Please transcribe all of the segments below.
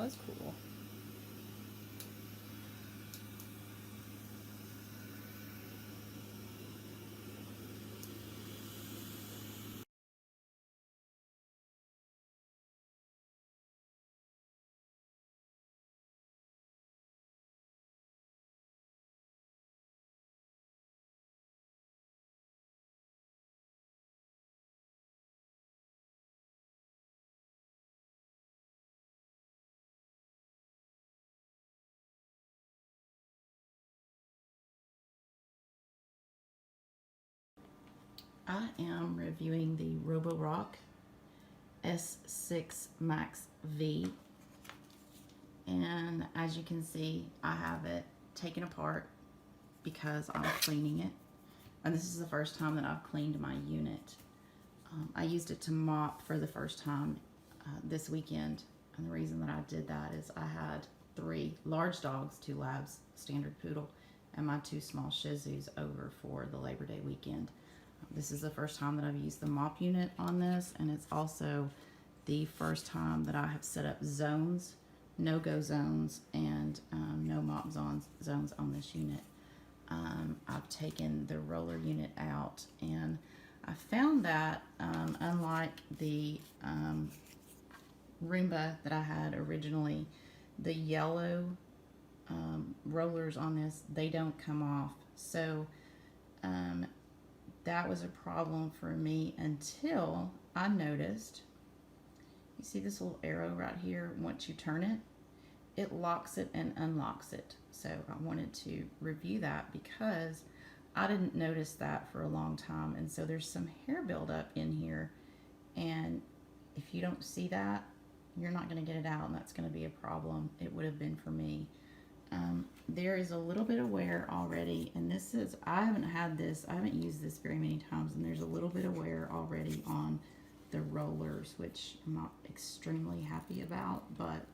was cool. I am reviewing the Roborock S6 MaxV, and as you can see, I have it taken apart because I'm cleaning it, and this is the first time that I've cleaned my unit. I used it to mop for the first time this weekend, and the reason that I did that is I had 3 large dogs, 2 labs, standard poodle, and my 2 small Shih Tzus over for the Labor Day weekend. This is the first time that I've used the mop unit on this, and it's also the first time that I have set up zones, no-go zones, and no mop zones on this unit. I've taken the roller unit out, and I found that unlike the Roomba that I had originally, the yellow rollers on this, they don't come off. So that was a problem for me until I noticed, you see this little arrow right here, once you turn it, it locks it and unlocks it. So I wanted to review that because I didn't notice that for a long time, and so there's some hair buildup in here, and if you don't see that, you're not going to get it out, and that's going to be a problem. It would have been for me. There is a little bit of wear already, and this is, I haven't used this very many times, and there's a little bit of wear already on the rollers, which I'm not extremely happy about, but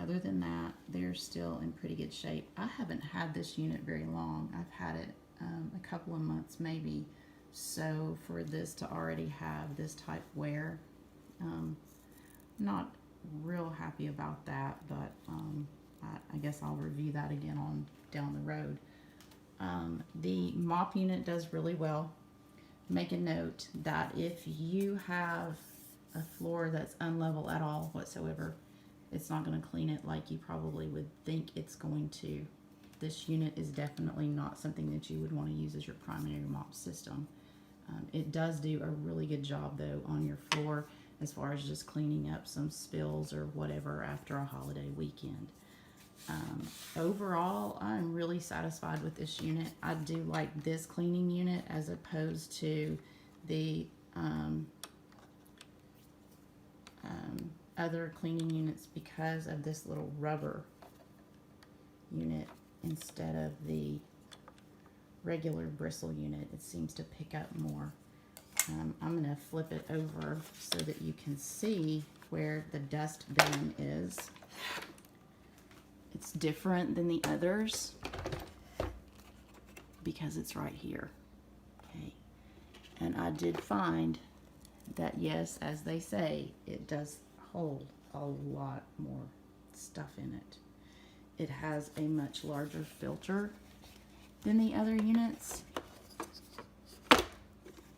other than that, they're still in pretty good shape. I haven't had this unit very long. I've had it a couple of months maybe, so for this to already have this type wear, not real happy about that, but I guess I'll review that again on down the road. The mop unit does really well. Make a note that if you have a floor that's unlevel at all whatsoever, it's not going to clean it like you probably would think it's going to. This unit is definitely not something that you would want to use as your primary mop system. It does do a really good job though on your floor as far as just cleaning up some spills or whatever after a holiday weekend. Overall, I'm really satisfied with this unit. I do like this cleaning unit as opposed to the other cleaning units because of this little rubber unit instead of the regular bristle unit. It seems to pick up more. I'm going to flip it over so that you can see where the dust bin is. It's different than the others because it's right here. Okay, and I did find that yes, as they say, it does hold a lot more stuff in it. It has a much larger filter than the other units.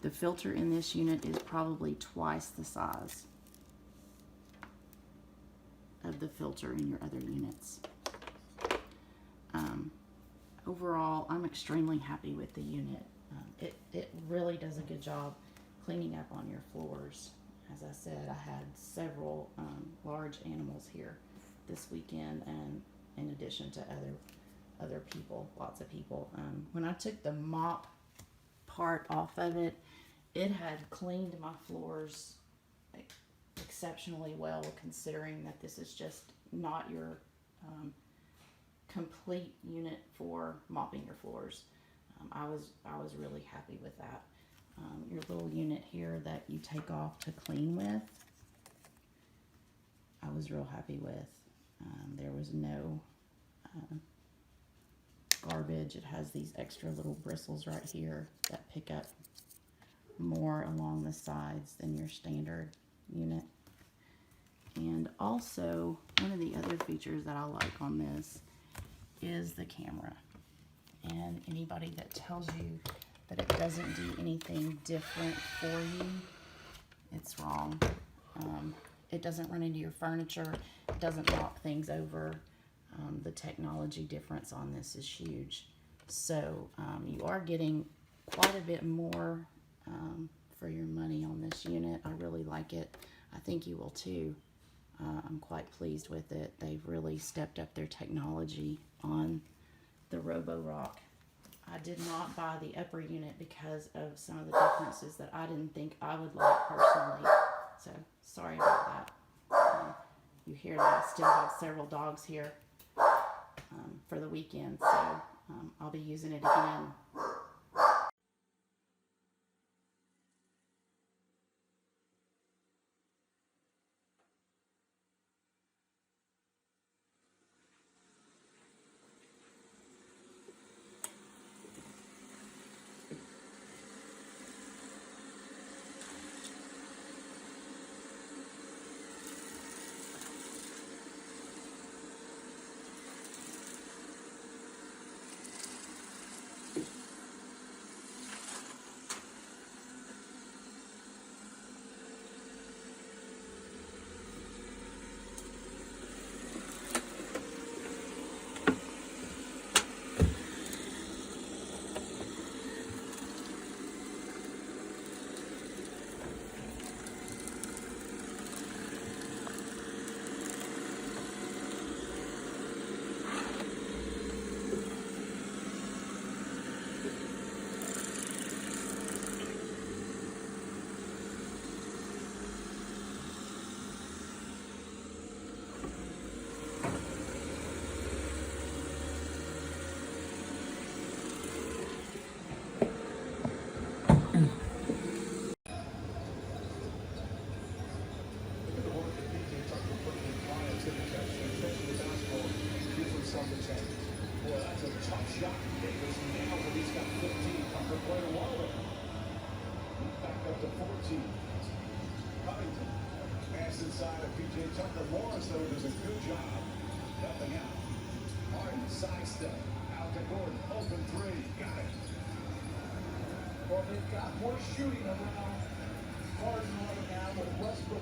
The filter in this unit is probably twice the size of the filter in your other units. Overall, I'm extremely happy with the unit. It really does a good job cleaning up on your floors. As I said, I had several large animals here this weekend, and in addition to other people, lots of people. When I took the mop part off of it, it had cleaned my floors exceptionally well, considering that this is just not your complete unit for mopping your floors. I was really happy with that. Your little unit here that you take off to clean with, I was real happy with. There was no garbage. It has these extra little bristles right here that pick up more along the sides than your standard unit. And also, one of the other features that I like on this is the camera. And anybody that tells you that it doesn't do anything different for you, it's wrong. It doesn't run into your furniture. It doesn't knock things over. The technology difference on this is huge. So you are getting quite a bit more for your money on this unit. I really like it. I think you will too. I'm quite pleased with it. They've really stepped up their technology on the Roborock. I did not buy the upper unit because of some of the differences that I didn't think I would like personally. So sorry about that. You hear that I still have several dogs here for the weekend, so I'll be using it again. Does a good job helping out. Harden sidestep out to Gordon. Open three. Got it. Well, they've got more shooting around Harden right now, but Westbrook.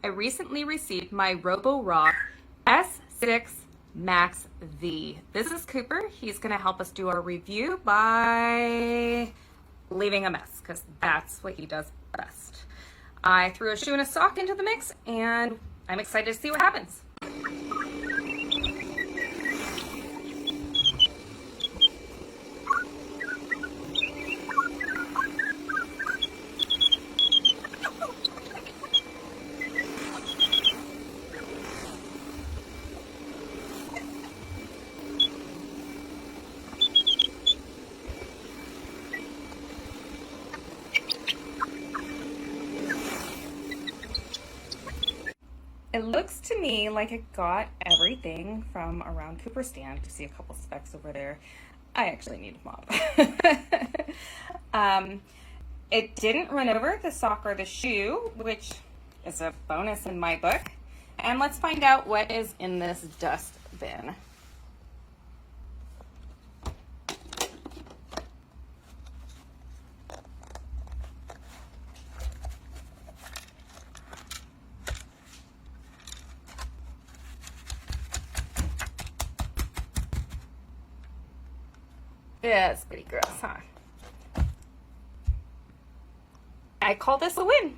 I recently received my Roborock S6 MaxV. This is Cooper. He's going to help us do our review by leaving a mess, because that's what he does best. I threw a shoe and a sock into the mix, and I'm excited to see what happens. It looks to me like it got everything from around Cooper's stand. You see a couple specks over there. I actually need a mop. It didn't run over the sock or the shoe, which is a bonus in my book. And let's find out what is in this dust bin. Yeah, it's pretty gross, huh? I call this a win.